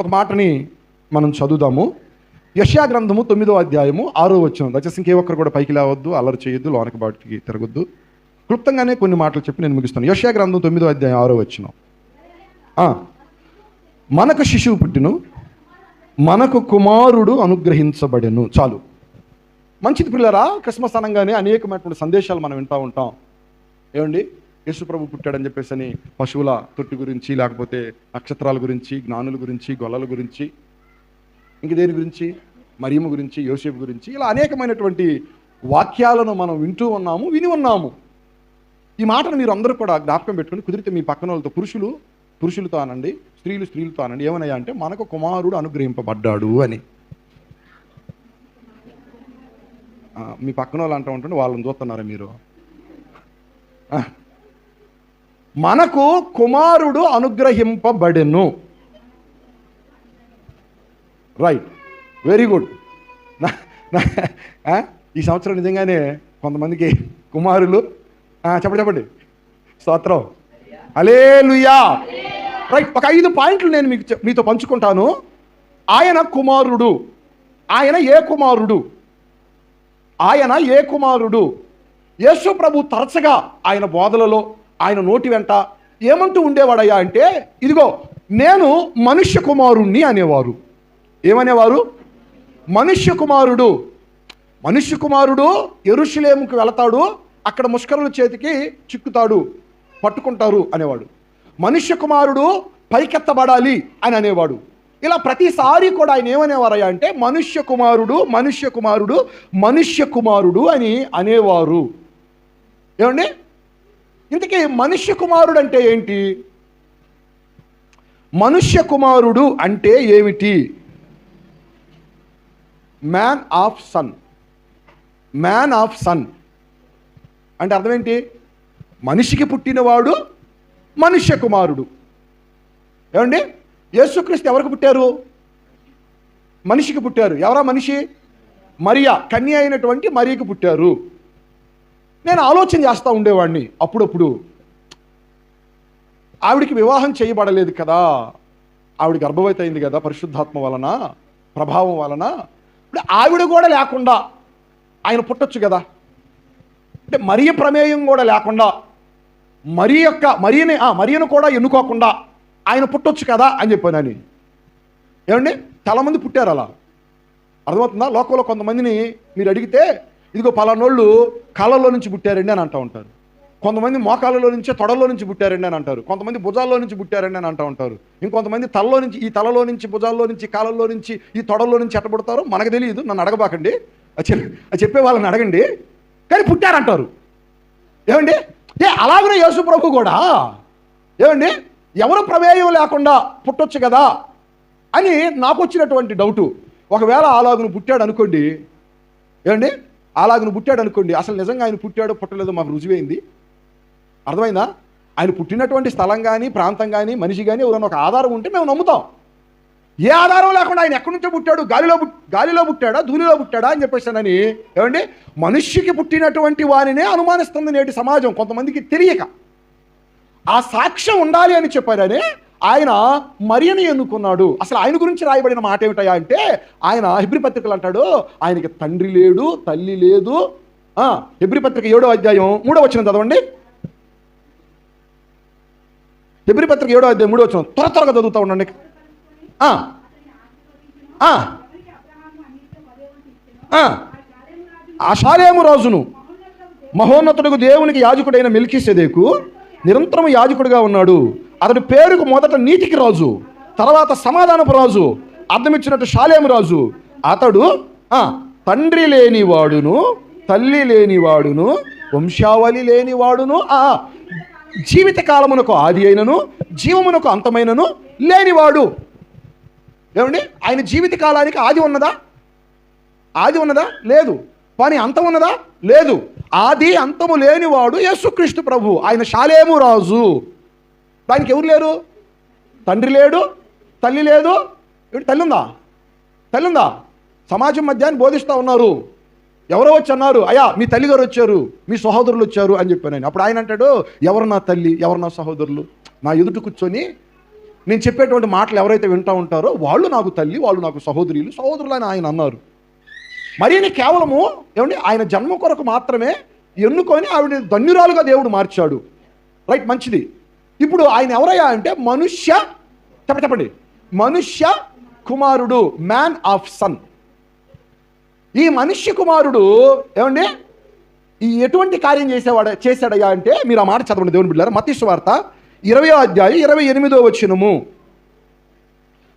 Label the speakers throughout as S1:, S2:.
S1: ఒక మాటని మనం చదువుదాము. యెషయా గ్రంథము 9వ అధ్యాయము 6వ వచనం. దయచేసి ఇంకే ఒక్కరు కూడా పైకి లేవద్దు, అల్లరి చేయొద్దు, లోనకి బాటికి తిరగొద్దు. క్లుప్తంగానే కొన్ని మాటలు చెప్పి నేను ముగిస్తాను. యెషయా గ్రంథం 9వ అధ్యాయం 6వ వచనం. మనకు శిశువు పుట్టెను, మనకు కుమారుడు అనుగ్రహించబడెను. చాలు. మంచిది పిల్లరా, క్రిస్మస్ అనగానే అనేకమైనటువంటి సందేశాలు మనం వింటూ ఉంటాం. ఏమండి, యేసుప్రభు పుట్టాడని చెప్పేసి అని పశువుల తొట్టి గురించి, లేకపోతే నక్షత్రాల గురించి, జ్ఞానుల గురించి, గొల్లల గురించి, ఇంక దేని గురించి, మరియమ్మ గురించి, యోసేపు గురించి, ఇలా అనేకమైనటువంటి వాక్యాలను మనం వింటూ ఉన్నాము, విని ఉన్నాము. ఈ మాటను మీరు అందరూ కూడా జ్ఞాపకం పెట్టుకుని కుదిరితే మీ పక్కన వాళ్ళతో, పురుషులతో అనండి, స్త్రీలతో అనండి, ఏమన్నాయా అంటే మనకు కుమారుడు అనుగ్రహింపబడ్డాడు అని. మీ పక్కన వాళ్ళు అంటూ ఉంటుంటే వాళ్ళని చూస్తున్నారా మీరు? మనకు కుమారుడు అనుగ్రహింపబడెను. Right, very good. ఈ సంవత్సరం నిజంగానే కొంతమందికి కుమారులు చెప్పండి స్తోత్రం, హల్లెలూయా. రైట్, ఒక 5 పాయింట్లు నేను మీతో పంచుకుంటాను. ఆయన కుమారుడు. ఆయన ఏ కుమారుడు? ఆయన ఏ కుమారుడు? యేసు ప్రభు తరచుగా ఆయన బోధలలో, ఆయన నోటి వెంట ఏమంటూ ఉండేవాడయ్యా అంటే, ఇదిగో నేను మనుష్య కుమారుణ్ణి అనేవారు. ఏమనేవారు? మనుష్య కుమారుడు. మనుష్య కుమారుడు యెరూషలేముకు వెళతాడు, అక్కడ ముష్కరుల చేతికి చిక్కుతాడు, పట్టుకుంటారు అనేవాడు. మనుష్య కుమారుడు పైకెత్తబడాలి అని అనేవాడు. ఇలా ప్రతిసారి కూడా ఆయన ఏమనేవారయ్యా అంటే మనుష్య కుమారుడు, మనుష్య కుమారుడు, మనుష్య కుమారుడు అని అనేవారు. ఏమండి, ఇంతకీ మనుష్య కుమారుడు అంటే ఏంటి? మనుష్య కుమారుడు అంటే ఏమిటి? Man of son. Man of son అంటే అర్థం ఏంటి? మనిషికి పుట్టినవాడు మనుష్య కుమారుడు. ఏమండి, యేసుక్రీస్తు ఎవరికి పుట్టారు? మనిషికి పుట్టారు. ఎవరా మనిషి? మరియా, కన్య అయినటువంటి మరియకి పుట్టారు. నేను ఆలోచన చేస్తూ ఉండేవాడిని అప్పుడప్పుడు, ఆవిడికి వివాహం చేయబడలేదు కదా, ఆవిడ గర్భవతి అయింది కదా పరిశుద్ధాత్మ వలన, ప్రభావం వలన. అంటే ఆవిడ కూడా లేకుండా ఆయన పుట్టొచ్చు కదా. అంటే మరియ ప్రమేయం కూడా లేకుండా, మరియను కూడా ఎన్నుకోకుండా ఆయన పుట్టొచ్చు కదా అని చెప్పానని. ఏమండి, చాలామంది పుట్టారు అలా. అర్థమవుతుందా? లోకంలో కొంతమందిని మీరు అడిగితే, ఇదిగో పలానోళ్ళు కాళ్ళలో నుంచి పుట్టారండి అని అంటూ ఉంటారు. కొంతమంది మోకాళ్ళలో నుంచి, తొడల్లో నుంచి పుట్టారండి అని అంటారు. కొంతమంది భుజాల్లో నుంచి పుట్టారండి అని అంటూ ఉంటారు. ఇంకొంతమంది తలలో నుంచి, ఈ తలలో నుంచి, భుజాల్లో నుంచి, కాళ్ళల్లో నుంచి, ఈ తొడల్లో నుంచి ఎట్ట పుడతారో మనకు తెలియదు. నన్ను అడగబాకండి, అది చెప్పే వాళ్ళని అడగండి. కానీ పుట్టారంటారు. ఏమండి, అలాగనే యేసు ప్రభు కూడా ఏమండి ఎవరు ప్రమేయం లేకుండా పుట్టొచ్చు కదా అని నాకు వచ్చినటువంటి డౌటు. ఒకవేళ అలాగును పుట్టాడు అనుకోండి, ఏమండి అలాగును పుట్టాడు అనుకోండి, అసలు నిజంగా ఆయన పుట్టాడో పుట్టలేదో మాకు రుజువైంది. అర్థమైందా? ఆయన పుట్టినటువంటి స్థలం కానీ, ప్రాంతం కానీ, మనిషి కానీ ఎవరైనా ఒక ఆధారం ఉంటే మేము నమ్ముతాం. ఏ ఆధారం లేకుండా ఆయన ఎక్కడి నుంచో పుట్టాడు, గాలిలో పుట్టాడా, ధూళిలో పుట్టాడా అని చెప్పేసానని ఏమండి మనిషికి పుట్టినటువంటి వారినే అనుమానిస్తుంది నేటి సమాజం, కొంతమందికి తెలియక. ఆ సాక్ష్యం ఉండాలి అని చెప్పారని ఆయన మరియని ఎన్నుకున్నాడు. అసలు ఆయన గురించి రాయబడిన మాట ఏమిటయా అంటే, ఆయన హెబ్రీ పత్రికలు అంటాడు, ఆయనకి తండ్రి లేడు, తల్లి లేదు. హెబ్రీ పత్రిక 7వ అధ్యాయం 3వ వచనం చదవండి. హెబ్రీ పత్రిక 7వ అధ్యాయం 3వ వచనం త్వరగా చదువుతూ ఉండండి. ఆ షాలేము రాజును మహోన్నతుడుకు దేవునికి యాజకుడైన మెల్కీసెదెకు నిరంతరం యాజకుడిగా ఉన్నాడు. అతడి పేరుకు మొదట నీతికి రాజు, తర్వాత సమాధానపు రాజు, అర్థమిచ్చినట్టు షాలేము రాజు. అతడు తండ్రి లేనివాడును, తల్లి లేనివాడును, వంశావళి లేనివాడును, జీవిత కాలమునకు ఆది అయినను, జీవమునకు అంతమైనను లేనివాడు. ఏమండి, ఆయన జీవిత కాలానికి ఆది ఉన్నదా? లేదు. కానీ అంతం ఉన్నదా? లేదు. ఆది అంతము లేనివాడు యేసుక్రీస్తు ప్రభు. ఆయన షాలేము రాజు. దానికి ఎవరు లేరు? తండ్రి లేడు, తల్లి లేదు. తల్లి ఉందా? సమాజం మధ్యాన్ని బోధిస్తూ ఉన్నారు. ఎవరో వచ్చి అన్నారు, అయ్యా మీ తల్లిగారు వచ్చారు, మీ సహోదరులు వచ్చారు అని చెప్పాను. అప్పుడు ఆయన అంటాడు, ఎవరు నా తల్లి, ఎవరు నా సహోదరులు? నా ఎదుట కూర్చొని నేను చెప్పేటువంటి మాటలు ఎవరైతే వింటూ ఉంటారో వాళ్ళు నాకు తల్లి, వాళ్ళు నాకు సహోదరులు అని ఆయన అన్నారు. మరీని కేవలము ఏమండి ఆయన జన్మ కొరకు మాత్రమే ఎన్నుకొని ఆవిడ ధన్యురాలుగా దేవుడు మార్చాడు. రైట్, మంచిది. ఇప్పుడు ఆయన ఎవరయ్యా అంటే చెప్పండి మనుష్య కుమారుడు, మ్యాన్ ఆఫ్ సన్. ఈ మనుష్య కుమారుడు ఏమండి ఈ ఎటువంటి కార్యం చేశాడయ్యా అంటే మీరు ఆ మాట చదవండి దేవుని బిడ్డలారా. మత్తయి సువార్త 20వ అధ్యాయం 28వ వచనము.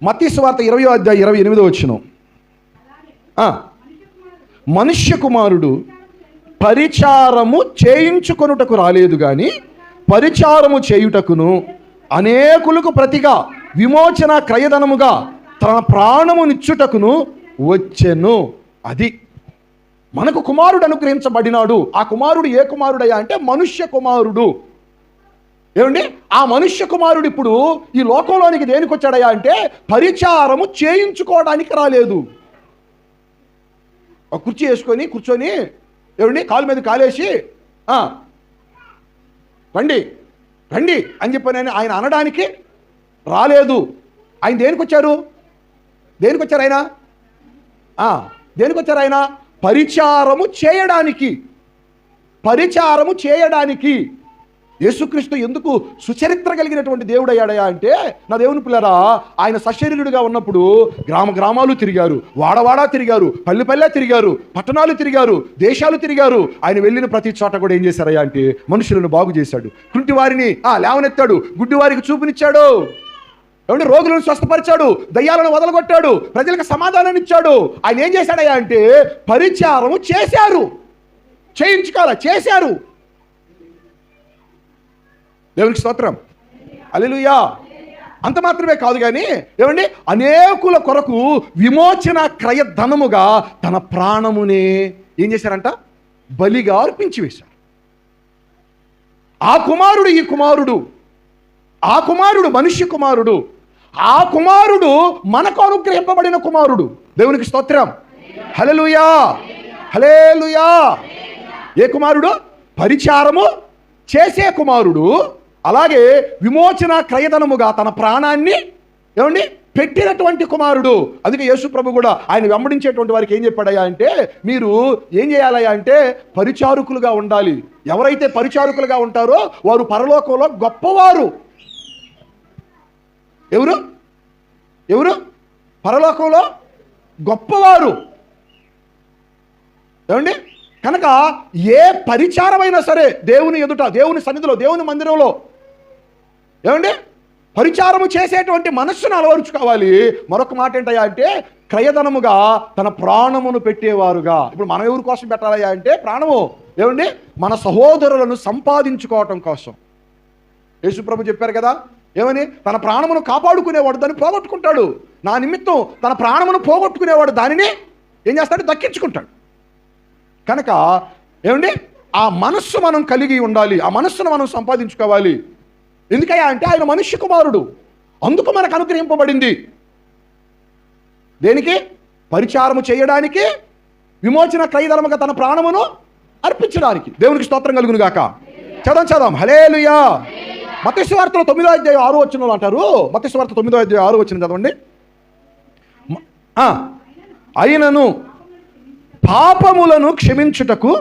S1: మత్తయి సువార్త 20వ అధ్యాయం 28వ వచనం. మనుష్య కుమారుడు పరిచారము చేయించుకొనుటకు రాలేదు కానీ పరిచారము చేయుటకును అనేకులకు ప్రతిగా విమోచన క్రయధనముగా తన ప్రాణమునిచ్చుటకును వచ్చెను. అది మనకు కుమారుడు అనుగ్రహించబడినాడు. ఆ కుమారుడు ఏ కుమారుడయ్యా అంటే మనుష్య కుమారుడు. ఏమండి ఆ మనుష్య కుమారుడు ఇప్పుడు ఈ లోకంలోనికి దేనికి వచ్చాడయ్యా అంటే పరిచారము చేయించుకోవడానికి రాలేదు. ఒక కుర్చీ వేసుకొని కూర్చొని ఏమండి కాలు మీద కాలేసి రండి రండి అని చెప్పి ఆయన అనడానికి రాలేదు. ఆయన దేనికి వచ్చారు ఆయన పరిచారము చేయడానికి. యేసుక్రీస్తు ఎందుకు సుచరిత్ర కలిగినటువంటి దేవుడు అయ్యాడయా అంటే నా దేవుని పిల్లరా ఆయన సశరీరుడిగా ఉన్నప్పుడు గ్రామాలు తిరిగారు, వాడవాడా తిరిగారు, పల్లె తిరిగారు, పట్టణాలు తిరిగారు, దేశాలు తిరిగారు. ఆయన వెళ్ళిన ప్రతి చోట కూడా ఏం చేశారయ్యా అంటే మనుషులను బాగు చేశాడు, కుంటి వారిని లేవనెత్తాడు, గుడ్డి వారికి చూపునిచ్చాడు, ఏమంటే రోగులను స్వస్థపరిచాడు, దయ్యాలను వదలగొట్టాడు, ప్రజలకు సమాధానాన్ని ఇచ్చాడు. ఆయన ఏం చేశాడయ్యా అంటే పరిచారము చేశారు. దేవునికి స్తోత్రం, హల్లెలూయా. అంత మాత్రమే కాదు కానీ ఏమండి అనేకుల కొరకు విమోచన క్రయధనముగా తన ప్రాణమునే ఏం చేశారంట బలిగా అర్పించి వేశారు. ఆ కుమారుడు ఈ కుమారుడు, ఆ కుమారుడు మనుష్య కుమారుడు, ఆ కుమారుడు మనకు అనుగ్రహింపబడిన కుమారుడు. దేవునికి స్తోత్రం, హల్లెలూయా హల్లెలూయా. ఏ కుమారుడు? పరిచారము చేసే కుమారుడు, అలాగే విమోచన క్రయధనముగా తన ప్రాణాన్ని ఏమండి పెట్టినటువంటి కుమారుడు. అందుకే యేసు ప్రభు కూడా ఆయన వెంబడించేటువంటి వారికి ఏం చెప్పాడయ్యా అంటే మీరు ఏం చేయాలయ్యా అంటే పరిచారకులుగా ఉండాలి. ఎవరైతే పరిచారకులుగా ఉంటారో వారు పరలోకంలో గొప్పవారు. ఎవరు పరలోకంలో గొప్పవారు. ఏమండి కనుక ఏ పరిచారమైనా సరే దేవుని ఎదుట, దేవుని సన్నిధిలో, దేవుని మందిరంలో ఏమండి పరిచారము చేసేటువంటి మనస్సును అలవరుచుకోవాలి. మరొక మాట ఏంటయ్యా అంటే క్రయధనముగా తన ప్రాణమును పెట్టేవారుగా. ఇప్పుడు మనం ఎవరి కోసం పెట్టాలయ్యా అంటే ప్రాణము ఏమండి మన సహోదరులను సంపాదించుకోవటం కోసం. యేసుప్రభు చెప్పారు కదా ఏమని, తన ప్రాణమును కాపాడుకునేవాడు దాన్ని పోగొట్టుకుంటాడు, నా నిమిత్తం తన ప్రాణమును పోగొట్టుకునేవాడు దానిని ఏం చేస్తాడు దక్కించుకుంటాడు. కనుక ఏమండి ఆ మనస్సు మనం కలిగి ఉండాలి, ఆ మనస్సును మనం సంపాదించుకోవాలి. ఎందుకయ్యా అంటే ఆయన మనుష్య కుమారుడు, అందుకు మనకు అనుగ్రహింపబడింది. దేనికి? పరిచారము చేయడానికి, విమోచన క్రయధనముగా తన ప్రాణమును అర్పించడానికి. దేవునికి స్తోత్రం కలుగును గాక. చదవం హల్లెలూయా. మత్తయి సువార్తలో 9వ అధ్యాయం 6వ వచనంలో అంటారు. మత్తయి సువార్త 9వ అధ్యాయం 6వ వచనం చదవండి. అయినను పాపములను క్షమించుటకు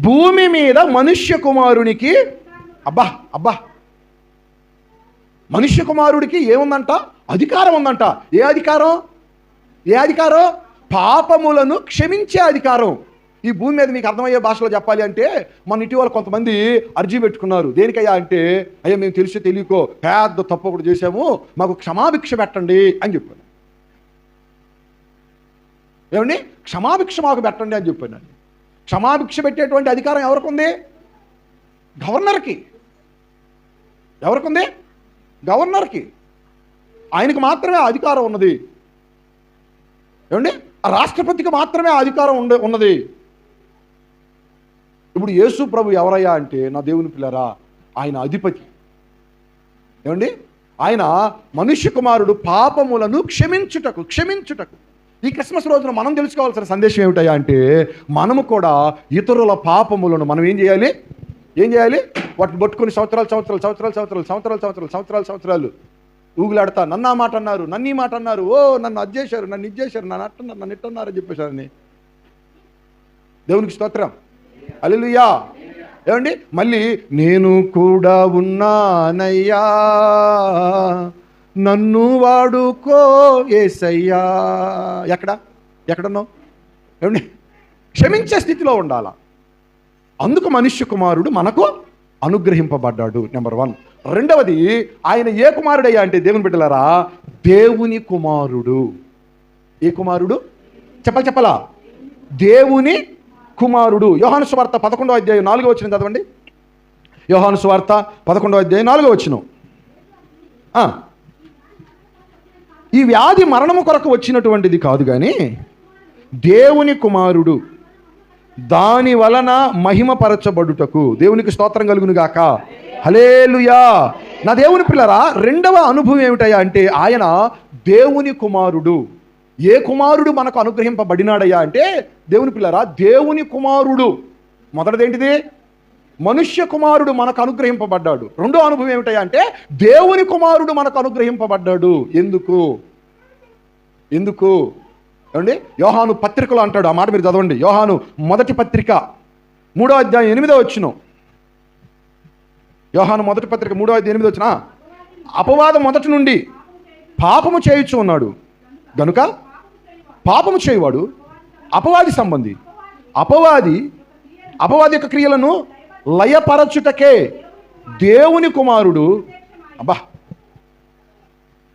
S1: భూమి మీద మనుష్య కుమారునికి అబ్బా మనుష్య కుమారుడికి ఏముందంట? అధికారం ఉందంట. ఏ అధికారం? పాపములను క్షమించే అధికారం. ఈ భూమి మీద మీకు అర్థమయ్యే భాషలో చెప్పాలి అంటే మన ఇటీవల కొంతమంది అర్జీ పెట్టుకున్నారు. దేనికయ్యా అంటే అయ్యా మేము తెలిసి తెలియకో పెద్ద తప్పు ఒకటి చేశాము, మాకు క్షమాభిక్ష పెట్టండి అని చెప్పాను. ఏమండి క్షమాభిక్ష మాకు పెట్టండి అని చెప్పాను. క్షమాభిక్ష పెట్టేటువంటి అధికారం ఎవరికి ఉంది? గవర్నర్కి. ఎవరికి ఉంది? గవర్నర్కి. ఆయనకు మాత్రమే అధికారం ఉన్నది. ఏమండి ఆ రాష్ట్రపతికి మాత్రమే అధికారం ఉన్నది. ఇప్పుడు యేసు ప్రభు ఎవరయ్యా అంటే నా దేవుని పిల్లరా ఆయన అధిపతి. ఏమండి ఆయన మనుష్య కుమారుడు పాపములను క్షమించుటకు. ఈ క్రిస్మస్ రోజున మనం తెలుసుకోవాల్సిన సందేశం ఏమిటయ్యా అంటే మనము కూడా ఇతరుల పాపములను మనం ఏం చేయాలి? వాటిని పట్టుకుని సంవత్సరాలు ఊగులాడతా, నన్ను ఆ మాట అన్నారు, నన్ను ఈ మాట అన్నారు, ఓ నన్ను అది చేశారు, నన్ను ఇది చేశారు, నన్ను అట్టున్నారు, నన్ను ఇట్టున్నారు అని చెప్పేశారని. దేవునికి స్తోత్రం, హల్లెలూయా. ఏమండి, మళ్ళీ నేను కూడా ఉన్నానయ్యా, నన్ను వాడుకో యేసయ్యా. ఎక్కడున్నావు? ఏమండి, క్షమించే స్థితిలో ఉండాలా. అందుకు మనుష్య కుమారుడు మనకు అనుగ్రహింపబడ్డాడు, నెంబర్ 1. రెండవది, ఆయన ఏ కుమారుడయ్యా అంటే దేవుని బిడ్డలారా, దేవుని కుమారుడు. ఏ కుమారుడు? చెప్పలా, దేవుని కుమారుడు. యోహాను సువార్త 11వ అధ్యాయం 4వ వచనం చదవండి. యోహాను సువార్త 11వ అధ్యాయం 4వ వచనం. ఈ వ్యాధి మరణము కొరకు వచ్చినటువంటిది కాదు కానీ దేవుని కుమారుడు దాని వలన మహిమపరచబడుటకు. దేవునికి స్తోత్రం కలుగును గాక, హల్లెలూయా. నా దేవుని పిల్లరా, రెండవ అనుభవం ఏమిటయ్యా అంటే ఆయన దేవుని కుమారుడు. ఏ కుమారుడు మనకు అనుగ్రహింపబడినాడయ్యా అంటే దేవుని పిల్లరా, దేవుని కుమారుడు. మొదటిదేంటిది? మనుష్య కుమారుడు మనకు అనుగ్రహింపబడ్డాడు. రెండో అనుభవం ఏమిటయ్యా అంటే దేవుని కుమారుడు మనకు అనుగ్రహింపబడ్డాడు. ఎందుకు? ఏమండి, యోహాను పత్రికలో అంటాడు, ఆ మాట మీరు చదవండి. యోహాను మొదటి పత్రిక 3వ అధ్యాయం 8వ వచనం. యోహాను మొదటి పత్రిక 3వ అధ్యాయం 8వ వచనం. అపవాదం మొదటి నుండి పాపము చేయుచు ఉన్నాడు గనుక పాపము చేయువాడు అపవాది సంబంధి. అపవాది యొక్క క్రియలను లయపరచుటకే దేవుని కుమారుడు. అబ్బా,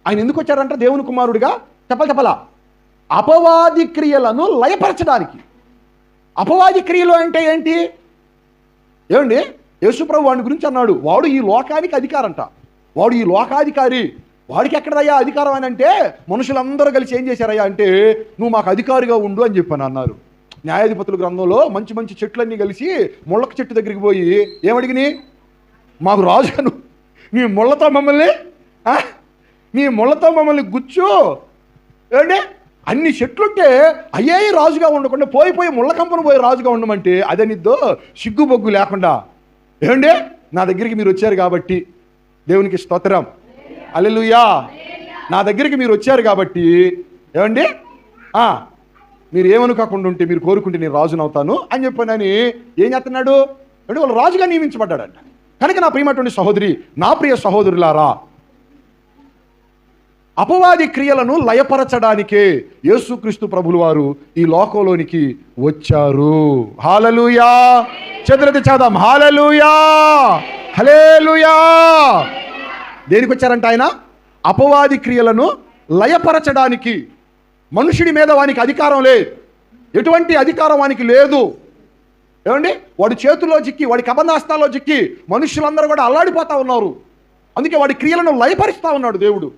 S1: ఆయన ఎందుకు వచ్చారంట దేవుని కుమారుడిగా? చెప్పలా, అపవాది క్రియలను లయపరచడానికి. అపవాది క్రియలు అంటే ఏంటి? ఏమండి, యేసుప్రభు వాడి గురించి అన్నాడు, వాడు ఈ లోకానికి అధికారంట, వాడు ఈ లోకాధికారి. వాడికి ఎక్కడదయ్యా అధికారం అని అంటే మనుషులందరూ కలిసి ఏం చేశారయ్యా అంటే నువ్వు మాకు అధికారిగా ఉండు అని చెప్పని అన్నారు. న్యాయాధిపతుల గ్రంథంలో మంచి మంచి చెట్లన్నీ కలిసి ముళ్ళక చెట్టు దగ్గరికి పోయి ఏమడిగిని? మాకు రాజును నీ ముళ్ళతో మమ్మల్ని గుచ్చు. ఏమండి, అన్ని చెట్లుంటే అయ్యే రాజుగా ఉండకుండా పోయి ముళ్ళ కంపను పోయి రాజుగా ఉండమంటే అదనిద్దో సిగ్గు బొగ్గు లేకుండా. ఏమండి, నా దగ్గరికి మీరు వచ్చారు కాబట్టి దేవునికి స్తోత్రం, హల్లెలూయా. నా దగ్గరికి మీరు వచ్చారు కాబట్టి ఏమండి, మీరు ఏమనుకోకుండా ఉంటే, మీరు కోరుకుంటే నేను రాజును అవుతాను అని చెప్పానని ఏం చేస్తున్నాడు అంటే వాళ్ళు రాజుగా నియమించబడ్డాడంట. కనుక నా ప్రియమైనటువంటి సహోదరి, నా ప్రియ సహోదరులారా, అపవాది క్రియలను లయపరచడానికే యేసుక్రీస్తు ప్రభులు వారు ఈ లోకంలోనికి వచ్చారు. హల్లెలూయా. చేతులెత్తి చదుదాం, హల్లెలూయా, హల్లెలూయా. దేనికి వచ్చారంట ఆయన? అపవాది క్రియలను లయపరచడానికి. మనుషుడి మీద వానికి అధికారం లేదు, ఎటువంటి అధికారం వానికి లేదు. ఏమండి, వాడి చేతుల్లో చిక్కి, వాడి కబంధాస్తాల్లో చిక్కి మనుషులందరూ కూడా అల్లాడిపోతా ఉన్నారు. అందుకే వాడి క్రియలను లయపరుస్తూ ఉన్నాడు దేవుడు.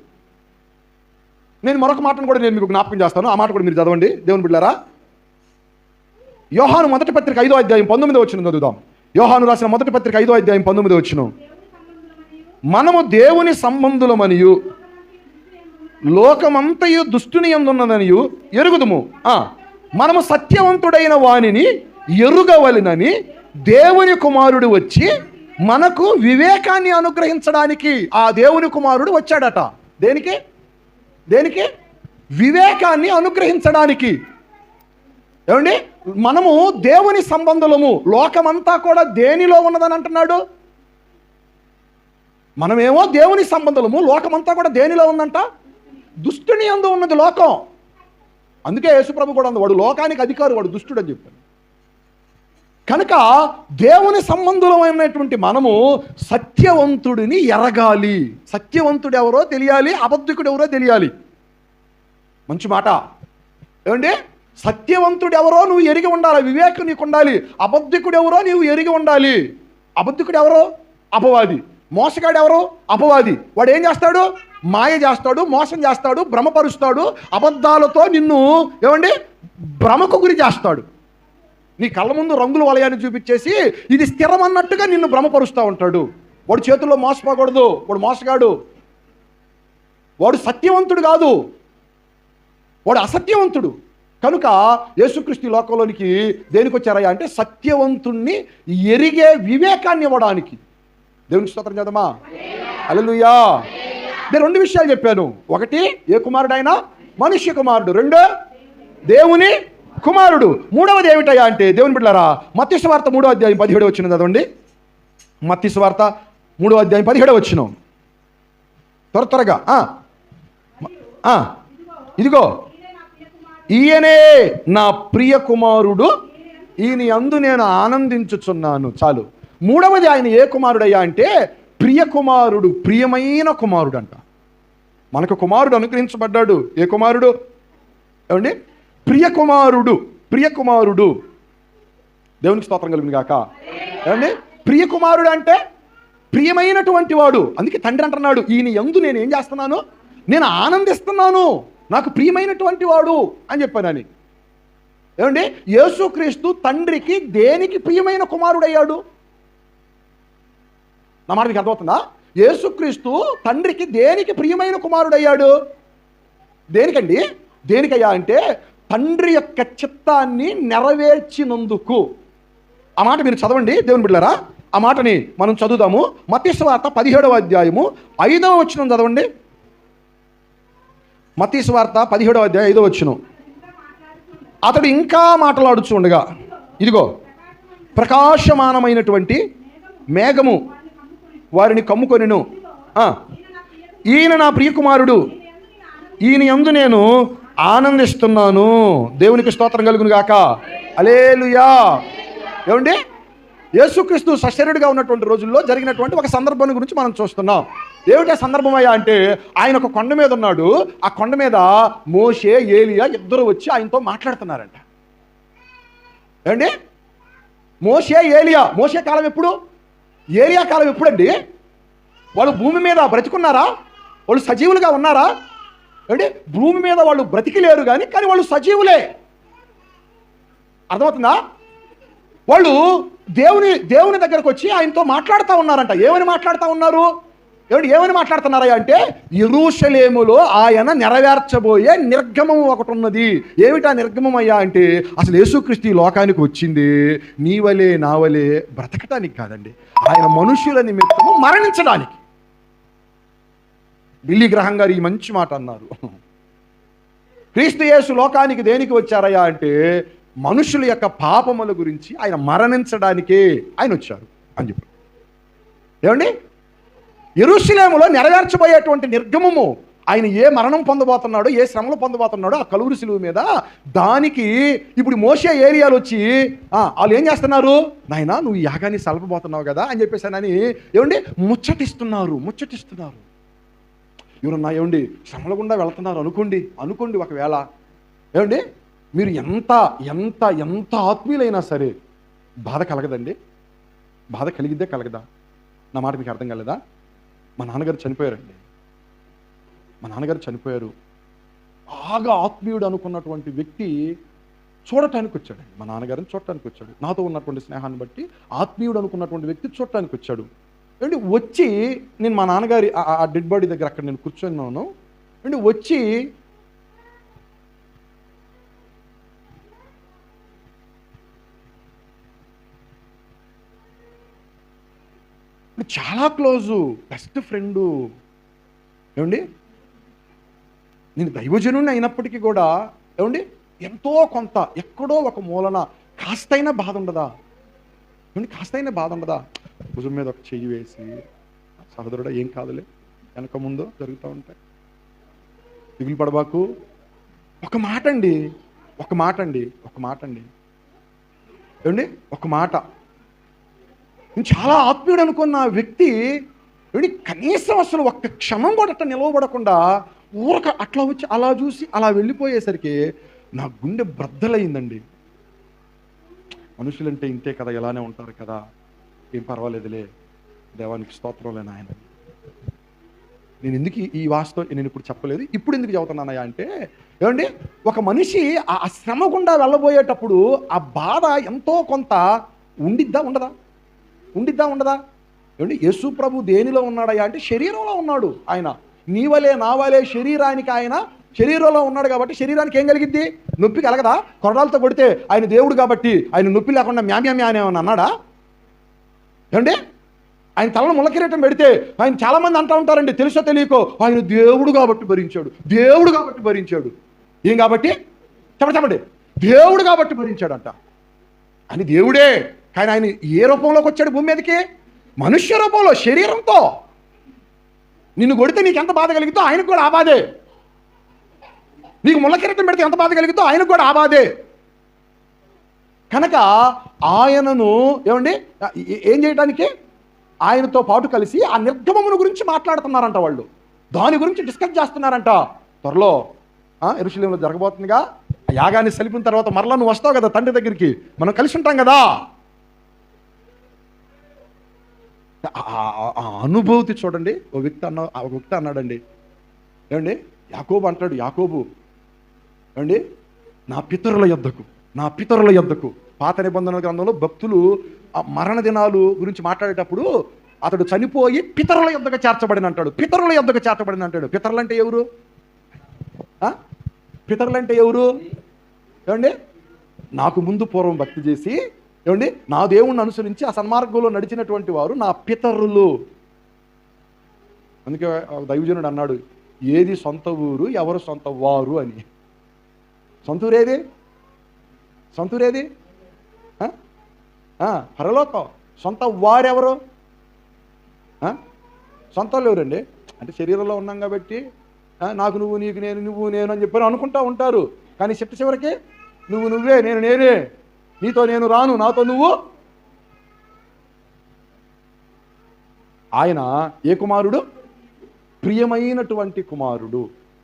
S1: నేను మరొక మాటను కూడా నేను మీకు జ్ఞాపకం చేస్తాను, ఆ మాట కూడా మీరు చదవండి దేవుని బిడ్డలారా. యోహాను మొదటి పత్రిక 5వ అధ్యాయం 19వ వచనం చదువుదాం. యోహాను రాసిన మొదటి పత్రిక 5వ అధ్యాయం 19వ వచనం. మనము దేవుని సంబంధులమనియు లోకమంతయు దుష్టుని యందున్నదనియు ఎరుగుదుము. మనము సత్యవంతుడైన వానిని ఎరుగవలెనని దేవుని కుమారుడు వచ్చి మనకు వివేకాన్ని అనుగ్రహించడానికి ఆ దేవుని కుమారుడు వచ్చాడట. దేనికి? వివేకాన్ని అనుగ్రహించడానికి. ఏమండి, మనము దేవుని సంబంధులము. లోకమంతా కూడా దేనిలో ఉన్నదని అంటున్నాడు? మనమేమో దేవుని సంబంధులము, లోకమంతా కూడా దేనిలో ఉందంట? దుష్టుని యందు ఉన్నది లోకం. అందుకే యేసుప్రభు కూడా ఉంది, వాడు లోకానికి అధికారి, వాడు దుష్టుడు అని చెప్పాడు. కనుక దేవుని సంబంధులమైనటువంటి మనము సత్యవంతుడిని ఎరగాలి. సత్యవంతుడు ఎవరో తెలియాలి, అబద్ధికుడు ఎవరో తెలియాలి. మంచి మాట. ఏమండి, సత్యవంతుడు ఎవరో నువ్వు ఎరిగి ఉండాలి, వివేకం నీకు ఉండాలి. అబద్ధికుడు ఎవరో నీవు ఎరిగి ఉండాలి. అబద్ధికుడు ఎవరో? అపవాది. మోసగాడు ఎవరో? అపవాది. వాడు ఏం చేస్తాడు? మాయ చేస్తాడు, మోసం చేస్తాడు, భ్రమపరుస్తాడు, అబద్ధాలతో నిన్ను ఏమండి భ్రమకు గురి చేస్తాడు. నీ కళ్ళ ముందు రంగుల వలయాన్ని చూపించేసి ఇది స్థిరం అన్నట్టుగా నిన్ను భ్రమపరుస్తూ ఉంటాడు. వాడు చేతుల్లో మోసపోకూడదు, వాడు మోసగాడు, వాడు సత్యవంతుడు కాదు, వాడు అసత్యవంతుడు. కనుక యేసుక్రీస్తు లోకంలోనికి దేనికి వచ్చారయ్యా అంటే సత్యవంతుణ్ణి ఎరిగే వివేకాన్ని ఇవ్వడానికి. దేవునికి స్తోత్రం చేద్దామా, హల్లెలూయా. నేను 2 విషయాలు చెప్పాను. ఒకటి, ఏ కుమారుడు ఆయన? మనుష్య కుమారుడు. 2, దేవుని కుమారుడు. 3వది ఏమిటయ్యా అంటే, దేవుని బిడ్డలారా, మత్తయి సువార్త 3వ అధ్యాయం 17వ వచనం చదవండి. మత్తయి సువార్త 3వ అధ్యాయం 17వ వచనం. త్వరగా. ఇదిగో ఈయనే నా ప్రియ కుమారుడు, ఈయన యందు నేను ఆనందించుచున్నాను. చాలు. 3వది ఆయన ఏ కుమారుడయ్యా అంటే, ప్రియ కుమారుడు, ప్రియమైన కుమారుడు అంట. మనకు కుమారుడు అనుగ్రహించబడ్డాడు. ఏ కుమారుడు? ఏమండి? ప్రియ కుమారుడు. ప్రియ కుమారుడు. దేవునికి స్తోత్రం కలుగును గాక. ఏమండి? ప్రియ కుమారుడు అంటే ప్రియమైనటువంటి వాడు. అందుకే తండ్రి అంటున్నాడు, ఈయన యందు నేను ఏం చేస్తున్నాను? నేను ఆనందిస్తున్నాను, నాకు ప్రియమైనటువంటి వాడు అని చెప్పానని. ఏమండి? యేసుక్రీస్తు తండ్రికి దేనికి ప్రియమైన కుమారుడయ్యాడు? నా మాట మీకు అర్థమవుతుందా? యేసుక్రీస్తు తండ్రికి దేనికి ప్రియమైన కుమారుడయ్యాడు? దేనికండి? దేనికయ్యా అంటే, తండ్రి యొక్క చిత్తాన్ని నెరవేర్చినందుకు. ఆ మాట మీరు చదవండి దేవుని బిడ్డలారా. ఆ మాటని మనం చదువుదాము. మత్తయి సువార్త 17వ అధ్యాయము 5వ వచనం చదవండి. మత్తయి సువార్త 17వ అధ్యాయం 5వ వచనం. అతడు ఇంకా మాట్లాడుచు ఉండగా, ఇదిగో ప్రకాశమానమైనటువంటి మేఘము వారిని కమ్ముకొనెను. ఈయన నా ప్రియకుమారుడు, ఈయన యందు నేను ఆనందిస్తున్నాను. దేవునికి స్తోత్రం కలుగును గాక. హల్లెలూయా. ఏమండి? యేసుక్రీస్తు సశరీరుడిగా ఉన్నటువంటి రోజుల్లో జరిగినటువంటి ఒక సందర్భం గురించి మనం చూస్తున్నాం. ఏమిటా సందర్భం అయ్యా అంటే, ఆయన ఒక కొండ మీద ఉన్నాడు. ఆ కొండ మీద మోషే, ఏలియా ఇద్దరు వచ్చి ఆయనతో మాట్లాడుతున్నారంట. ఏమండి? మోషే, ఏలియా. మోషే కాలం ఎప్పుడు? ఏలియా కాలం ఎప్పుడండి? వాళ్ళు భూమి మీద బ్రతికున్నారా? వాళ్ళు సజీవులుగా ఉన్నారా? అంటే భూమి మీద వాళ్ళు బ్రతికిలేరు కానీ వాళ్ళు సజీవులే. అర్థమవుతుందా? వాళ్ళు దేవుని దగ్గరకు వచ్చి ఆయనతో మాట్లాడుతూ ఉన్నారంట. ఏమని మాట్లాడుతూ ఉన్నారు? ఏమని మాట్లాడుతున్నారా అంటే, యెరూషలేములో ఆయన నెరవేర్చబోయే నిర్గమం ఒకటి ఉన్నది. ఏమిటా నిర్గమం అయ్యా అంటే, అసలు యేసుక్రీస్తు ఈ లోకానికి వచ్చింది నీ వలే నా వలే బ్రతకటానికి కాదండి, ఆయన మనుషుల నిమిత్తము మరణించడానికి. బిల్లీ గ్రహం గారు ఈ మంచి మాట అన్నారు. క్రీస్తు యేసు లోకానికి దేనికి వచ్చారయ్యా అంటే, మనుషుల యొక్క పాపముల గురించి ఆయన మరణించడానికే ఆయన వచ్చారు అని చెప్పారు. ఏమండి? యెరూషలేములో నెరవేర్చబోయేటువంటి నిర్గమము, ఆయన ఏ మరణం పొందబోతున్నాడో, ఏ శ్రమలు పొందబోతున్నాడో ఆ కలువరి శిలువ మీద, దానికి ఇప్పుడు మోషే ఏలియాలు వచ్చి వాళ్ళు ఏం చేస్తున్నారు? నాయనా నువ్వు ఈ యాగాన్ని సలపబోతున్నావు కదా అని చెప్పేసానని ఏమండి ముచ్చటిస్తున్నారు. ఎవరన్నా ఏమండి శ్రమల గుండా వెళ్తున్నారు అనుకోండి ఒకవేళ, ఏమండి మీరు ఎంత ఎంత ఎంత ఆత్మీయులైనా సరే బాధ కలగదండి? బాధ కలిగిద్దే కలగదా? నా మాట మీకు అర్థం కాలేదా? మా నాన్నగారు చనిపోయారండి. బాగా ఆత్మీయుడు అనుకున్నటువంటి వ్యక్తి చూడటానికి వచ్చాడు. మా నాన్నగారిని చూడటానికి వచ్చాడు. నాతో ఉన్నటువంటి స్నేహాన్ని బట్టి ఆత్మీయుడు అనుకున్నటువంటి వ్యక్తి చూడటానికి వచ్చాడు. అండి వచ్చి నేను మా నాన్నగారి ఆ డెడ్ బాడీ దగ్గర అక్కడ నేను కూర్చున్నాను. అండి వచ్చి చాలా క్లోజు, బెస్ట్ ఫ్రెండు. ఏమండి నేను దైవజనుడిని అయినప్పటికీ కూడా ఏమండి ఎంతో కొంత ఎక్కడో ఒక మూలన కాస్తైనా బాధ ఉండదా? భుజం మీద ఒక చెయ్యి వేసి, సహోదరుడా ఏం కాదులే, వెనక ముందు జరుగుతూ ఉంటాయి, దిగులు పడబాకు. ఒక మాట అండి ఏమండి ఒక మాట. నేను చాలా ఆత్మీయుడు అనుకున్న వ్యక్తి ఏమండి కనీసం అసలు ఒక్క క్షణం కూడా అట్లా నిలవబడకుండా ఊరక అట్లా వచ్చి అలా చూసి అలా వెళ్ళిపోయేసరికి నా గుండె బ్రద్దలైందండి. మనుషులంటే ఇంతే కదా, ఇలానే ఉంటారు కదా, ఏం పర్వాలేదులే, దేవానికి స్తోత్రంలే నాయన. నేను ఎందుకు ఈ వాస్తవం నేను ఇప్పుడు చెప్పలేదు, ఇప్పుడు ఎందుకు చెబుతున్నానయ్యా అంటే, ఏమండి ఒక మనిషి ఆ శ్రమ గుండా వెళ్ళబోయేటప్పుడు ఆ బాధ ఎంతో కొంత ఉండిద్దా ఉండదా? ఏమండి యేసు ప్రభు దేనిలో ఉన్నాడయ్యా అంటే శరీరంలో ఉన్నాడు. ఆయన నీ వలే నా వలే శరీరానికి ఆయన శరీరంలో ఉన్నాడు కాబట్టి శరీరానికి ఏం కలిగిద్ది? నొప్పి కలగదా? కొరడాలతో కొడితే ఆయన దేవుడు కాబట్టి ఆయన నొప్పి లేకుండా మ్యామ్యామ్యా అనేమన్నా అన్నాడా? ఏమండి ఆయన తలను ముళ్ళకిరీటం పెడితే ఆయన చాలామంది అంటూ ఉంటారండి, తెలుసో తెలియకో, ఆయన దేవుడు కాబట్టి భరించాడు, దేవుడు కాబట్టి భరించాడు. ఏం కాబట్టి? చెప్పండి. దేవుడు కాబట్టి భరించాడంట. అని దేవుడే, కానీ ఆయన ఏ రూపంలోకి వచ్చాడు భూమి మీదకి? మనుష్య రూపంలో, శరీరంతో. నిన్ను కొడితే నీకు ఎంత బాధ కలిగితో ఆయనకు కూడా ఆ బాధే. నీకు ముళ్ళకిరీటం పెడితే ఎంత బాధ కలిగితో ఆయనకు కూడా ఆ బాధే. కనుక ఆయనను ఏమండి ఏం చేయడానికి? ఆయనతో పాటు కలిసి ఆ నిర్గమమును గురించి మాట్లాడుతున్నారంట వాళ్ళు. దాని గురించి డిస్కస్ చేస్తున్నారంట. త్వరలో యెరూషలేములో జరగబోతుందిగా. ఆ యాగాన్ని సలిపిన తర్వాత మరలా నువ్వు వస్తావు కదా తండ్రి దగ్గరికి, మనం కలిసి ఉంటాం కదా. ఆ అనుభూతి చూడండి. ఒక వ్యక్తి అన్నాడండి, ఏమండి యాకోబు అంటాడు, యాకోబు ఏమండి నా పితరుల యొద్దకు పాత నిబంధన గ్రంథంలో భక్తులు ఆ మరణ దినాలు గురించి మాట్లాడేటప్పుడు అతడు చనిపోయి పితరుల యొద్దకు చేర్చబడిన అంటాడు. పితరులు అంటే ఎవరు? ఏమండి నాకు ముందు పూర్వం భక్తి చేసి ఏమండి నా దేవుణ్ణి అనుసరించి ఆ సన్మార్గంలో నడిచినటువంటి వారు నా పితరులు. అందుకే దైవజనుడు అన్నాడు, ఏది సొంత ఊరు, ఎవరు సొంత వారు అని. సొంతూరేది? పరలోకం. సొంత వారెవరు? సొంత వాళ్ళు ఎవరండి? అంటే శరీరంలో ఉన్నాం కాబట్టి నాకు నువ్వు, నీకు నేను, నువ్వు నేను అని చెప్పని అనుకుంటా ఉంటారు. కానీ చివరికి నువ్వే, నేనే, నీతో నేను రాను, నాతో నువ్వు. ఆయన ఏ కుమారుడు? ప్రియమైనటువంటి కుమారుడు.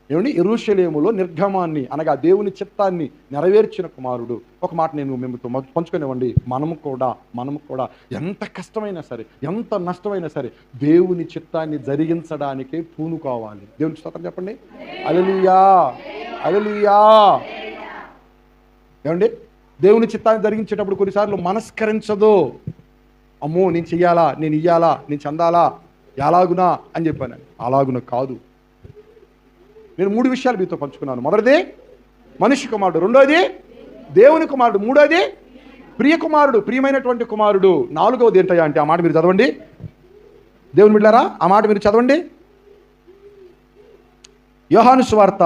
S1: ఏమండి యెరూషలేములో నిర్గమాన్ని అనగా దేవుని చిత్తాన్ని నెరవేర్చిన కుమారుడు. ఒక మాట నేను మిమ్మల్ని పంచుకునేవ్వండి. మనము కూడా ఎంత కష్టమైనా సరే, ఎంత నష్టమైనా సరే దేవుని చిత్తాన్ని జరిగించడానికే పూనుకోవాలి. దేవుని స్తోత్రం చెప్పండి. హల్లెలూయా, హల్లెలూయా. ఏమండి దేవుని చిత్తాన్ని జరిగించేటప్పుడు కొన్నిసార్లు మనస్కరించదు. అమ్మో నేను చెయ్యాలా, నేను ఇయ్యాలా, నేను చెందాలా, ఎలాగునా అని చెప్పాను. అలాగున కాదు. నేను 3 విషయాలు మీతో పంచుకున్నాను. మొదటిది మనిషి కుమారుడు, రెండోది దేవుని కుమారుడు, మూడోది ప్రియ కుమారుడు, ప్రియమైనటువంటి కుమారుడు, నాలుగవది ఏంటయ్యా అంటే ఆ మాట మీరు చదవండి. దేవుని బిడ్డలారా ఆ మాట మీరు చదవండి. యోహాను సువార్త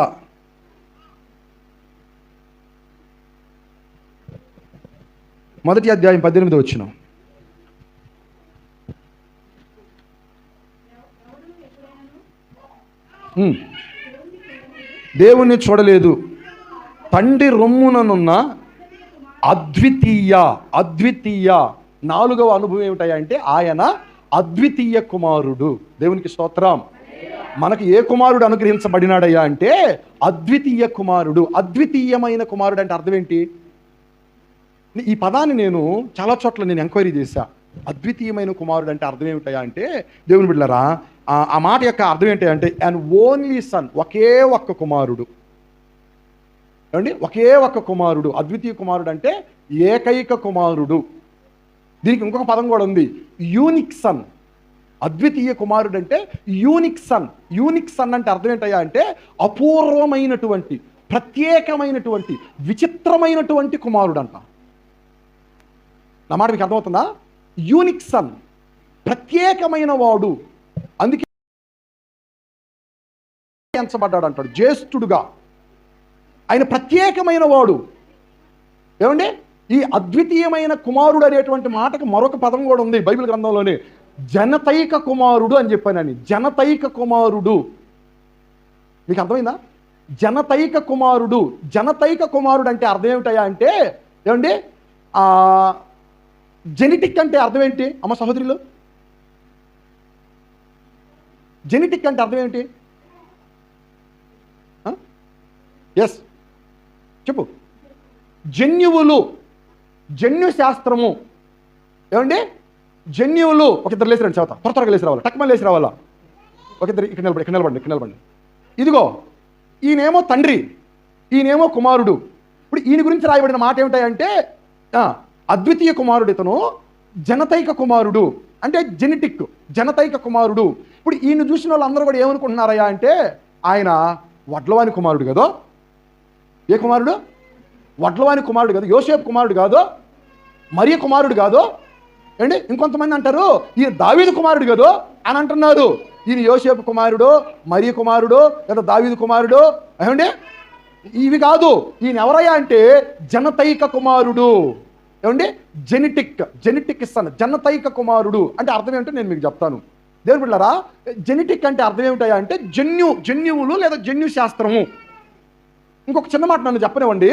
S1: 1వ అధ్యాయం 18వ వచనం. దేవుణ్ణి చూడలేదు, తండ్రి రొమ్ముననున్న అద్వితీయ. 4వ అనుభవం ఏమిటాయా అంటే ఆయన అద్వితీయ కుమారుడు. దేవునికి స్తోత్రం. మనకు ఏ కుమారుడు అనుగ్రహించబడినాడయ్యా అంటే అద్వితీయ కుమారుడు. అద్వితీయమైన కుమారుడు అంటే అర్థం ఏంటి? ఈ పదాన్ని నేను చాలా చోట్ల ఎంక్వైరీ చేశా. అద్వితీయమైన కుమారుడు అంటే అర్థం ఏమిటయా అంటే, దేవుని బిడ్డలారా ఆ మాట యొక్క అర్థం ఏంటి అంటే అండ్ ఓన్లీ సన్, ఒకే ఒక్క కుమారుడు. ఏమండి ఒకే ఒక్క కుమారుడు. అద్వితీయ కుమారుడు అంటే ఏకైక కుమారుడు. దీనికి ఇంకొక పదం కూడా ఉంది, యూనిక్ సన్. అద్వితీయ కుమారుడు అంటే యూనిక్ సన్. యూనిక్ సన్ అంటే అర్థం ఏంటయ్యా అంటే అపూర్వమైనటువంటి, ప్రత్యేకమైనటువంటి, విచిత్రమైనటువంటి కుమారుడు అంట. నా మాట మీకు అర్థమవుతుందా? యూనిక్ సన్, ప్రత్యేకమైన వాడు. అందుకే ఎంచబడ్డాడు అంటాడు, జ్యేష్ఠుడుగా. ఆయన ప్రత్యేకమైన వాడు. ఏమండి ఈ అద్వితీయమైన కుమారుడు అనేటువంటి మాటకు మరొక పదం కూడా ఉంది బైబిల్ గ్రంథంలోనే, జనతైక కుమారుడు అని చెప్పానని. జనతైక కుమారుడు. మీకు అర్థమైందా? జనతైక కుమారుడు. జనతైక కుమారుడు అంటే అర్థం ఏమిటయా అంటే ఏమండి జెనెటిక్ అంటే అర్థం ఏంటి అమ్మ సహోదరులు? జెనెటిక్ అంటే అర్థం ఏంటి? ఎస్ చెప్పు. జన్యువులు, జన్యు శాస్త్రము. ఏమండి జన్యువులు. ఒక ఇద్దరు లేచి రండి, చదువుతా. త్వరగా లేచి రావాలా, టక్మని లేచి రావాలా. ఒక ఇద్దరు ఇక్కడ నిలబడి. ఇదిగో ఈయనేమో తండ్రి, ఈయనేమో కుమారుడు. ఇప్పుడు ఈయన గురించి రాయబడిన మాట ఏమిటాయంటే అద్వితీయ కుమారుడు, ఇతను జనతైక కుమారుడు అంటే జెనెటిక్, జనతైక కుమారుడు. ఇప్పుడు ఈయన చూసిన వాళ్ళందరూ కూడా ఏమనుకుంటున్నారయ్యా అంటే ఆయన వడ్లవాని కుమారుడు కదా. ఏ కుమారుడు? వడ్లవాని కుమారుడు కాదు, యోసేపు కుమారుడు కాదు, మరియ కుమారుడు కాదు, ఏంటి ఇంకొంతమంది అంటారు ఈయన దావీదు కుమారుడు కదా అని అంటున్నారు. ఈయన యోసేపు కుమారుడు, మరి కుమారుడు, లేదా దావీదు కుమారుడు. ఏమండి ఇవి కాదు. ఈయన ఎవరయ్యా అంటే జనతైక కుమారుడు. ఏమండి జెనెటిక్ ఇస్తాను. జనతైక కుమారుడు అంటే అర్థం ఏమిటో నేను మీకు చెప్తాను. దేవుని బిడ్డలారా, జెనెటిక్ అంటే అర్థం ఏమిటయ్యా అంటే జన్యువులు లేదా జన్యు శాస్త్రము. ఇంకొక చిన్న మాట నన్ను చెప్పనివ్వండి.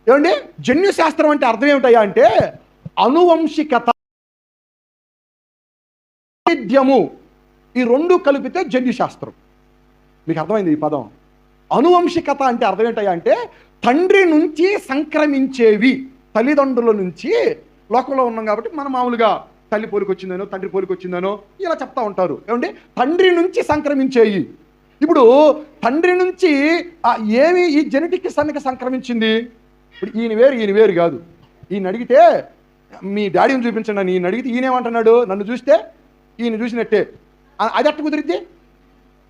S1: ఏమండి జన్యు శాస్త్రం అంటే అర్థం ఏమిటయ్యా అంటే అనువంశికత, వైవిధ్యము, ఈ రెండు కలిపితే జన్యు శాస్త్రం. మీకు అర్థమైంది ఈ పదం? అనువంశికత అంటే అర్థం ఏంటయ్యా అంటే తండ్రి నుంచి సంక్రమించేవి. తల్లిదండ్రుల నుంచి లోకంలో ఉన్నాం కాబట్టి మనం మామూలుగా తల్లి పోలికి వచ్చిందనో తండ్రి పోలికి వచ్చిందనో ఇలా చెప్తా ఉంటారు. ఏమంటే తండ్రి నుంచి సంక్రమించేవి. ఇప్పుడు తండ్రి నుంచి ఏమి ఈ జెనెటిక్ సన్నికి సంక్రమించింది? ఇప్పుడు ఈయన వేరు కాదు. ఈయన అడిగితే మీ డాడీని చూపించండి అని ఈయన అడిగితే ఈయనేమంటున్నాడు, నన్ను చూస్తే ఈయన చూసినట్టే. అది ఎట్ట కుదిరిద్ది?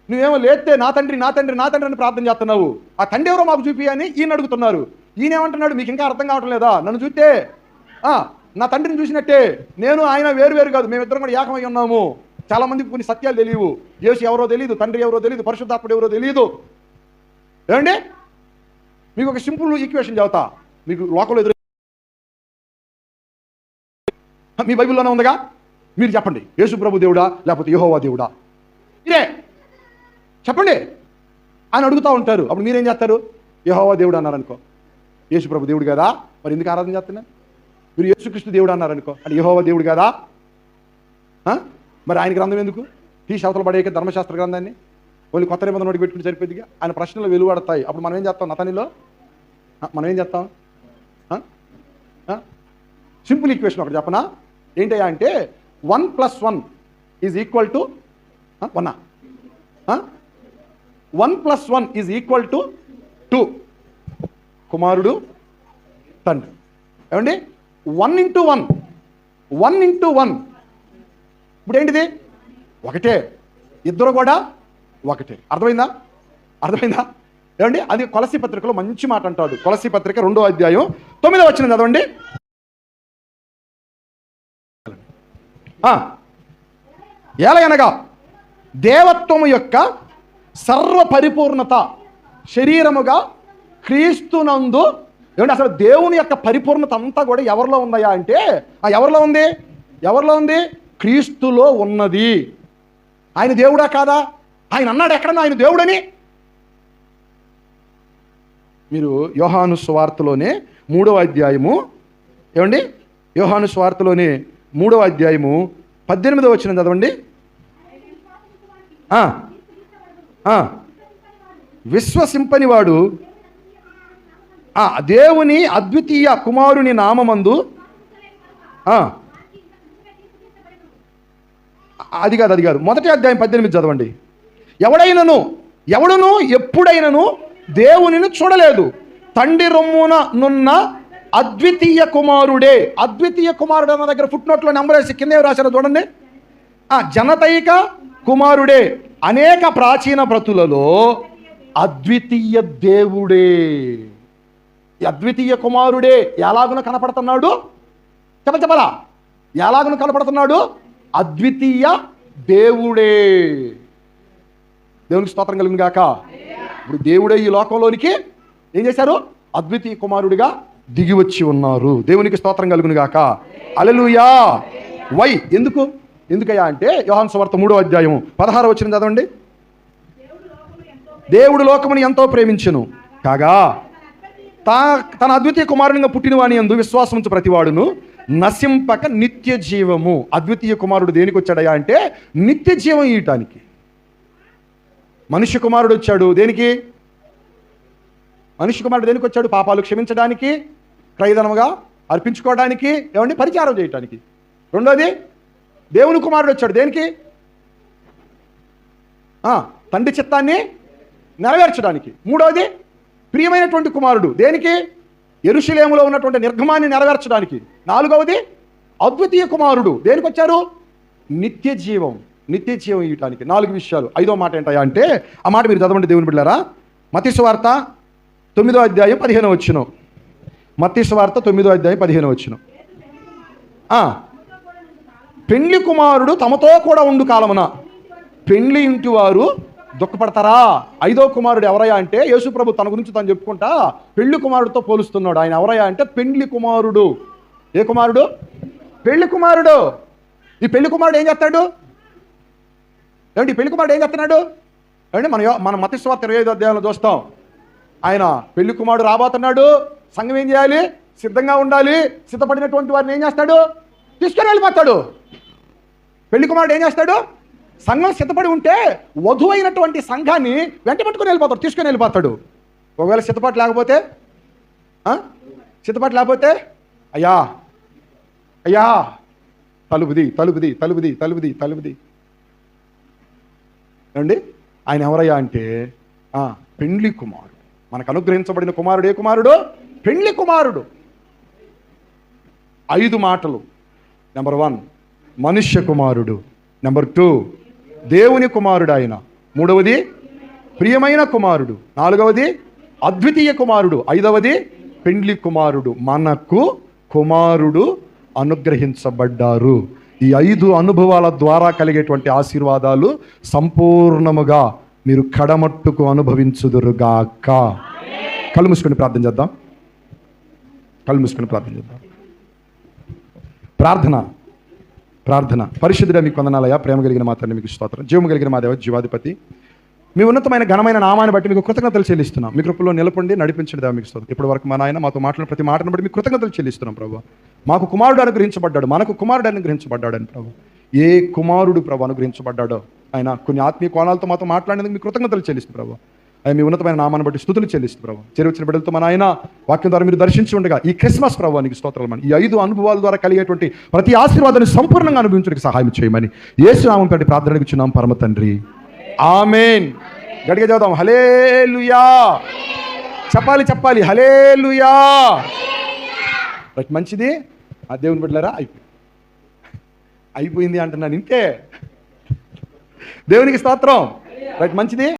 S1: నువ్వేమో లేస్తే నా తండ్రి అని ప్రార్థన చేస్తున్నావు. ఆ తండ్రి ఎవరో మాకు చూపి అని ఈయన అడుగుతున్నారు. ఈయనేమంటున్నాడు, మీకు ఇంకా అర్థం కావటం లేదా? నన్ను చూస్తే నా తండ్రిని చూసినట్టే. నేను ఆయన వేరు కాదు, మేమిద్దరం కూడా ఏకమై ఉన్నాము. చాలా మందికి కొన్ని సత్యాలు తెలియవు. యేసు ఎవరో తెలియదు, తండ్రి ఎవరో తెలియదు, పరిశుద్ధాత్ముడు ఎవరో తెలియదు. ఏమండి మీకు ఒక సింపుల్ ఈక్వేషన్ చెబుతా. మీకు లోకంలో ఎదురు మీ బైబిల్లోనే ఉందిగా, మీరు చెప్పండి యేసు ప్రభు దేవుడా లేకపోతే యెహోవా దేవుడా? ఇదే చెప్పండి అని అడుగుతూ ఉంటారు. అప్పుడు మీరేం చేస్తారు? యెహోవా దేవుడు అన్నారనుకో, యేసు ప్రభు దేవుడు కదా, మరి ఎందుకు ఆరాధన చేస్తున్నా? మీరు యేసుక్రీస్తు దేవుడు అన్నారనుకో, అంటే యెహోవా దేవుడు కదా, మరి ఆయన గ్రంథం ఎందుకు తీసి అవతల పడేక ధర్మశాస్త్ర గ్రంథాన్ని వాళ్ళు కొత్త నిబంధన నోటికి పెట్టుకుని సరిపోద్దిగా. ఆయన ప్రశ్నలు వెలువడతాయి. అప్పుడు మనం ఏం చేస్తాం? నతనిలో మనం ఏం చేస్తాం? సింపుల్ ఈక్వేషన్ ఒకటి చెప్పనా? ఏంటయ్యా అంటే 1 + 1 is equal to 1. 1 + 1 is equal to 2. కుమారుడు తండ్రి. ఏమండి 1 × 1 ఇప్పుడు ఏంటిది? ఒకటే. ఇద్దరు కూడా ఒకటే. అర్థమైందా? ఏమండి అది కొలసీ పత్రికలో మంచి మాట అంటాడు. కొలసీ పత్రిక 2వ అధ్యాయం 9వ వచనం చదవండి. ఎలాగనగా దేవత్వము యొక్క సర్వ పరిపూర్ణత శరీరముగా క్రీస్తునందు. ఏమంటే అసలు దేవుని యొక్క పరిపూర్ణత అంతా కూడా ఎవరిలో ఉందయా అంటే ఎవరిలో ఉంది? క్రీస్తులో ఉన్నది. ఆయన దేవుడా కాదా? ఆయన అన్నాడు ఎక్కడన్నా ఆయన దేవుడని. మీరు యోహాను సువార్తలోనే 3వ అధ్యాయము, ఏమండి యోహాను సువార్తలోనే 3వ అధ్యాయము 18వ వచనం చదవండి. విశ్వసింపనివాడు దేవుని అద్వితీయ కుమారుని నామమందు అది కాదు 1వ అధ్యాయం 18 చదవండి. ఎవడును ఎప్పుడైనను దేవునిని చూడలేదు, తండ్రి రొమ్మున నున్న అద్వితీయ కుమారుడే. అద్వితీయ కుమారుడు అన్న దగ్గర ఫుట్ నోట్లో నెంబర్ వేసి కింద రాశారో చూడండి. జనతైక కుమారుడే. అనేక ప్రాచీన ప్రతులలో అద్వితీయ దేవుడే, అద్వితీయ కుమారుడే ఎలాగున కనపడుతున్నాడు? చెప్పలా ఎలాగున కనపడుతున్నాడు? అద్వితీయ దేవుడే. దేవునికి స్తోత్రం కలుగును గాక. ఇప్పుడు దేవుడే ఈ లోకంలోనికి ఏం చేశారు? అద్వితీయ కుమారుడిగా దిగి వచ్చి ఉన్నారు. దేవునికి స్తోత్రం కలుగును గాక. హల్లెలూయా. వై ఎందుకయ్యా అంటే యోహాను సువార్త 3వ అధ్యాయం 16వ వచనం చదవండి. దేవుడు లోకమును ఎంతో ప్రేమించెను కాగా తన అద్వితీయ కుమారునిగా పుట్టిన వాని యందు విశ్వాసముంచు ప్రతివాడును నశింపక నిత్య జీవము. అద్వితీయ కుమారుడు దేనికి వచ్చాడయ్యా అంటే నిత్య జీవం ఇయటానికి. మనుష్య కుమారుడు వచ్చాడు దేనికి? మనుష్య కుమారుడు దేనికి వచ్చాడు? పాపాలు క్షమించడానికి, క్రయధనముగా అర్పించుకోవడానికి, ఏమండి పరిచారం చేయటానికి. రెండోది దేవుని కుమారుడు వచ్చాడు దేనికి? తండ్రి చిత్తాన్ని నెరవేర్చడానికి. మూడోది ప్రియమైనటువంటి కుమారుడు దేనికి? యెరూషలేములో ఉన్నటువంటి నిర్గమాన్ని నెరవేర్చడానికి. నాలుగవది అద్వితీయ కుమారుడు దేనికి వచ్చారు? నిత్య జీవం ఇవ్వటానికి. 4 విషయాలు. 5వ మాట ఏంటయ్యా అంటే ఆ మాట మీరు చదవండి దేవుని బిడ్డలారా. మత్తయి సువార్త 9వ అధ్యాయం 15వ వచనం. మత్తయి సువార్త 9వ అధ్యాయం 15వ వచనం. పెండ్లి కుమారుడు తమతో కూడా ఉండు కాలమున పెండ్లి ఇంటి వారు దుఃఖపడతారా? 5వ కుమారుడు ఎవరయ్యా అంటే, యేసు ప్రభు తన గురించి తను చెప్పుకుంటా పెళ్లి కుమారుడితో పోలుస్తున్నాడు. ఆయన ఎవరయ్యా అంటే పెండ్లి కుమారుడు. ఏ కుమారుడు? పెళ్లి కుమారుడు. ఈ పెళ్లి కుమారుడు ఏం చేస్తాడు ఏమండి? ఈ పెళ్లి కుమారుడు ఏం చేస్తున్నాడు ఏమండి? మన మత్తయి 25వ అధ్యాయంలో చూస్తాం. ఆయన పెళ్లి కుమారుడు రాబోతున్నాడు. సంఘం ఏం చేయాలి? సిద్ధంగా ఉండాలి. సిద్ధపడినటువంటి వారిని ఏం చేస్తాడు? తీసుకొని వెళ్ళిపోతాడు. పెళ్లి కుమారుడు ఏం చేస్తాడు? సంఘం సిద్ధపడి ఉంటే వధువైనటువంటి సంఘాన్ని వెంట పట్టుకొని వెళ్ళిపోతాడు, తీసుకొని వెళ్ళిపోతాడు. ఒకవేళ సిద్ధపాటు లేకపోతే అయ్యా అయ్యా తలుపుది తలుపుది తలుపుది తలుపుది తలుపుది ఏమండి? ఆయన ఎవరయ్యా అంటే పెండ్లి కుమారుడు. మనకు అనుగ్రహించబడిన కుమారుడు ఏ కుమారుడు? పెండ్లి కుమారుడు. 5 మాటలు. నెంబర్ 1 మనుష్య కుమారుడు. నెంబర్ 2 దేవుని కుమారుడు ఆయన. 3వది ప్రియమైన కుమారుడు. 4వది అద్వితీయ కుమారుడు. 5వది పెండ్లి కుమారుడు. మనకు కుమారుడు అనుగ్రహించబడ్డారు. ఈ 5 అనుభవాల ద్వారా కలిగేటువంటి ఆశీర్వాదాలు సంపూర్ణముగా మీరు కడమట్టుకు అనుభవించుదురుగాక. కళ్ళు మూసుకొని ప్రార్థన చేద్దాం. ప్రార్థన. పరిశుద్ధుడా మీకు వందనాలయ్యా. ప్రేమ కలిగిన మా తండ్రి మీకు స్తోత్రం. జీవము కలిగిన మా దేవ జీవాధిపతి, మీ ఉన్నతమైన ఘనమైన నామాన్ని బట్టి మీకు కృతజ్ఞతలు చెల్లిస్తున్నాం. మీ కృపలో నిలపండి, నడిపించండి దేవ మీకు స్తోత్రం. ఇప్పటి వరకు మా నాయన మాతో మాట్లాడిన ప్రతి మాటను బట్టి మీకు కృతజ్ఞతలు చెల్లిస్తున్నాం ప్రభు. మాకు కుమారుడు అనుగ్రహించబడ్డాడు, మనకు కుమారుడు అనుగ్రహించబడ్డాడు అని ప్రభు. ఏ కుమారుడు ప్రభు అనుగ్రహించబడ్డాడో ఆయన కొన్ని ఆత్మీయ కోణాలతో మాతో మాట్లాడేందుకు మీకు కృతజ్ఞతలు చెల్లిస్తుంది ప్రభు. ఆయన మీ ఉన్నతమైన నామాన్ని బట్టి స్తుతులు చెల్లిస్తుంది ప్రభు. చేరువచ్చిన బిడ్డలతో మన ఆయన వాక్యం ద్వారా మీరు దర్శించి ఉండగా ఈ క్రిస్మస్ ప్రభు నీకు స్తోత్రాలు. మన ఈ 5 అనుభవాల ద్వారా కలిగేటువంటి ప్రతి ఆశీర్వాదాన్ని సంపూర్ణంగా అనుభవించడానికి సహాయం చేయమని యేసు నామం పెట్టి ప్రార్థన అడుగుచున్నాం పరమ తండ్రి. ఆమేన్. గట్టిగా చదువుదాం. హల్లెలూయా. చెప్పాలి హల్లెలూయా. మంచిది. ఆ దేవుని బిడ్డలారా అయిపోయింది అంటున్నాను ఇంతే. దేవునికి స్తోత్రం. మంచిది.